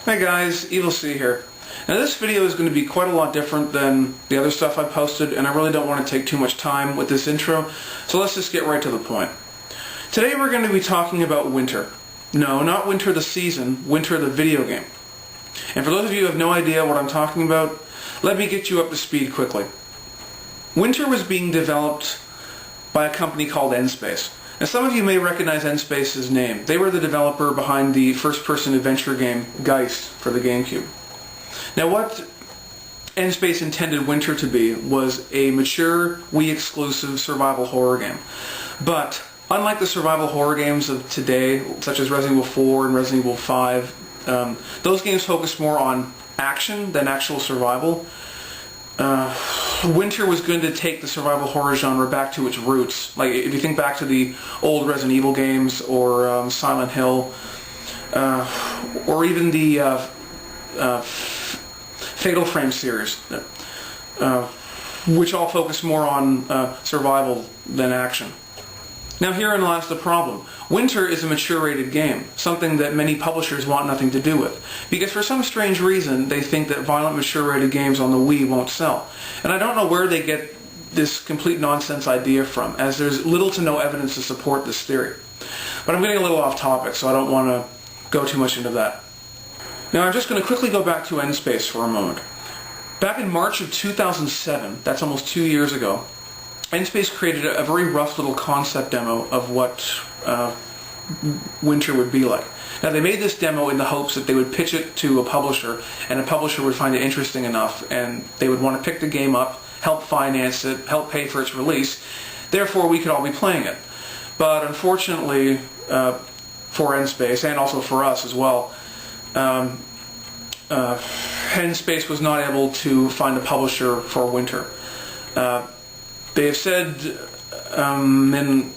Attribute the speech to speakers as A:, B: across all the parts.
A: Hey guys, Evil C here. Now this video is going to be quite a lot different than the other stuff I posted, and I really don't want to take too much time with this intro, so let's just get right to the point. Today we're going to be talking about Winter. No, not Winter the season, Winter the video game. And for those of you who have no idea what I'm talking about, let me get you up to speed quickly. Winter was being developed by a company called N-Space. Now some of you may recognize N-Space's name. They were the developer behind the first-person adventure game Geist for the GameCube. Now what N-Space intended Winter to be was a mature, Wii-exclusive survival horror game. But unlike the survival horror games of today, such as Resident Evil 4 and Resident Evil 5, those games focus more on action than actual survival. Winter was going to take the survival horror genre back to its roots. Like if you think back to the old Resident Evil games, or Silent Hill, or even the Fatal Frame series, which all focus more on survival than action. Now herein lies the problem. Winter is a mature-rated game, something that many publishers want nothing to do with, because for some strange reason they think that violent mature-rated games on the Wii won't sell. And I don't know where they get this complete nonsense idea from, as there's little to no evidence to support this theory. But I'm getting a little off topic, so I don't want to go too much into that. Now I'm just going to quickly go back to N-Space for a moment. Back in March of 2007, that's almost 2 years ago, N-Space created a very rough little concept demo of what Winter would be like. Now they made this demo in the hopes that they would pitch it to a publisher, and a publisher would find it interesting enough, and they would want to pick the game up, help finance it, help pay for its release. Therefore we could all be playing it. But unfortunately for N-Space, and also for us as well, N-Space was not able to find a publisher for Winter. They have said in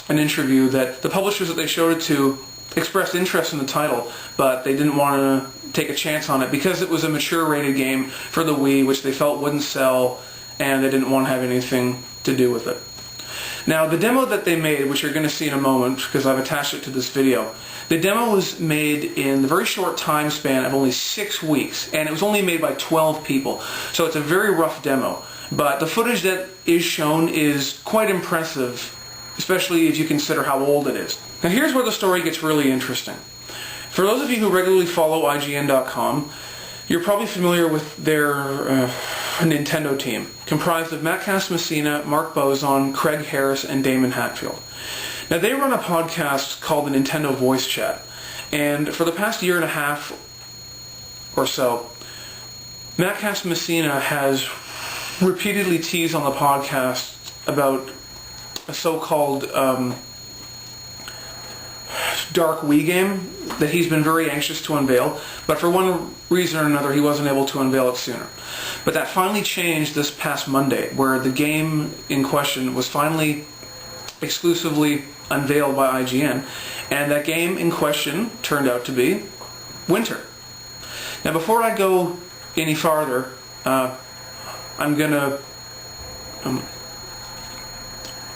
A: an interview that the publishers that they showed it to expressed interest in the title, but they didn't want to take a chance on it because it was a mature-rated game for the Wii, which they felt wouldn't sell, and they didn't want to have anything to do with it. Now, the demo that they made, which you're going to see in a moment because I've attached it to this video, the demo was made in the very short time span of only 6 weeks, and it was only made by 12 people, so it's a very rough demo. But the footage that is shown is quite impressive, especially if you consider how old it is. Now here's where the story gets really interesting. For those of you who regularly follow IGN.com, you're probably familiar with their Nintendo team, comprised of Matt Casamassina, Mark Bozon, Craig Harris, and Damon Hatfield. Now they run a podcast called the Nintendo Voice Chat, and for the past year and a half or so, Matt Casamassina has repeatedly teased on the podcast about a so-called dark Wii game that he's been very anxious to unveil, but for one reason or another he wasn't able to unveil it sooner. But that finally changed this past Monday, where the game in question was finally exclusively unveiled by IGN, and that game in question turned out to be Winter. Now before I go any farther, I'm gonna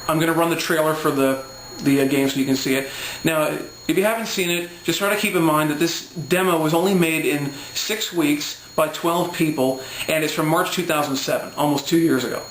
A: run the trailer for the game so you can see it. Now, if you haven't seen it, just try to keep in mind that this demo was only made in 6 weeks by 12 people, and it's from March 2007, almost 2 years ago.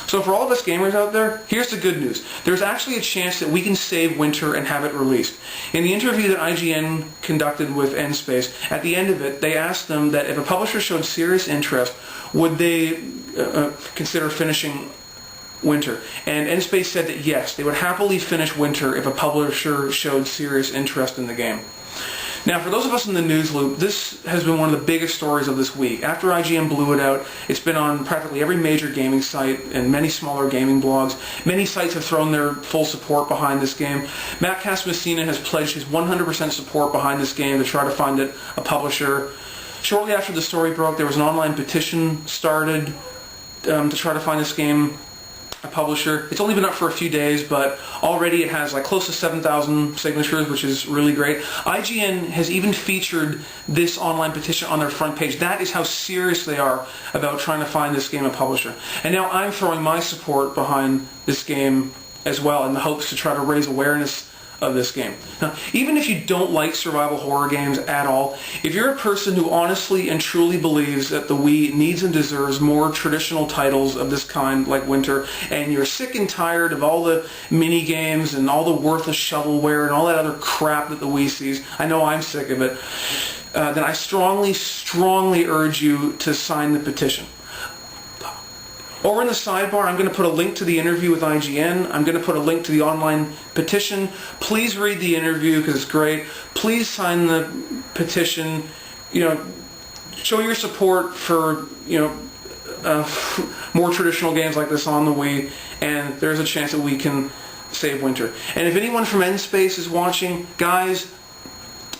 A: So for all of us gamers out there, here's the good news. There's actually a chance that we can save Winter and have it released. In the interview that IGN conducted with N-Space, at the end of it, they asked them that if a publisher showed serious interest, would they consider finishing Winter? And N-Space said that yes, they would happily finish Winter if a publisher showed serious interest in the game. Now, for those of us in the news loop, this has been one of the biggest stories of this week. After IGN blew it out, it's been on practically every major gaming site and many smaller gaming blogs. Many sites have thrown their full support behind this game. Matt Casamassina has pledged his 100% support behind this game to try to find it a publisher. Shortly after the story broke, there was an online petition started to try to find this game a publisher. It's only been up for a few days, but already it has like close to 7,000 signatures, which is really great. IGN has even featured this online petition on their front page. That is how serious they are about trying to find this game a publisher. And now I'm throwing my support behind this game as well in the hopes to try to raise awareness of this game. Now, even if you don't like survival horror games at all, if you're a person who honestly and truly believes that the Wii needs and deserves more traditional titles of this kind, like Winter, and you're sick and tired of all the mini games and all the worthless shovelware and all that other crap that the Wii sees, I know I'm sick of it, then I strongly, strongly urge you to sign the petition. Over in the sidebar, I'm going to put a link to the interview with IGN. I'm going to put a link to the online petition. Please read the interview because it's great. Please sign the petition. Show your support for more traditional games like this on the Wii, and there's a chance that we can save Winter. And if anyone from N-Space is watching, guys,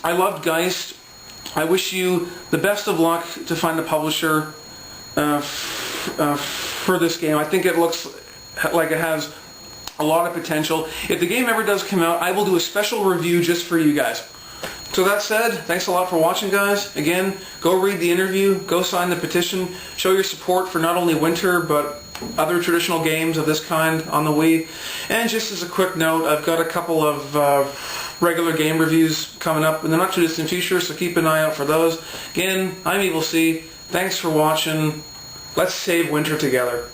A: I loved Geist. I wish you the best of luck to find a publisher for this game. I think it looks like it has a lot of potential. If the game ever does come out, I will do a special review just for you guys. So that said, thanks a lot for watching, guys. Again, go read the interview, go sign the petition, show your support for not only Winter, but other traditional games of this kind on the Wii. And just as a quick note, I've got a couple of regular game reviews coming up in the not too distant future, so keep an eye out for those. Again, I'm Evil C. Thanks for watching. Let's save Winter together.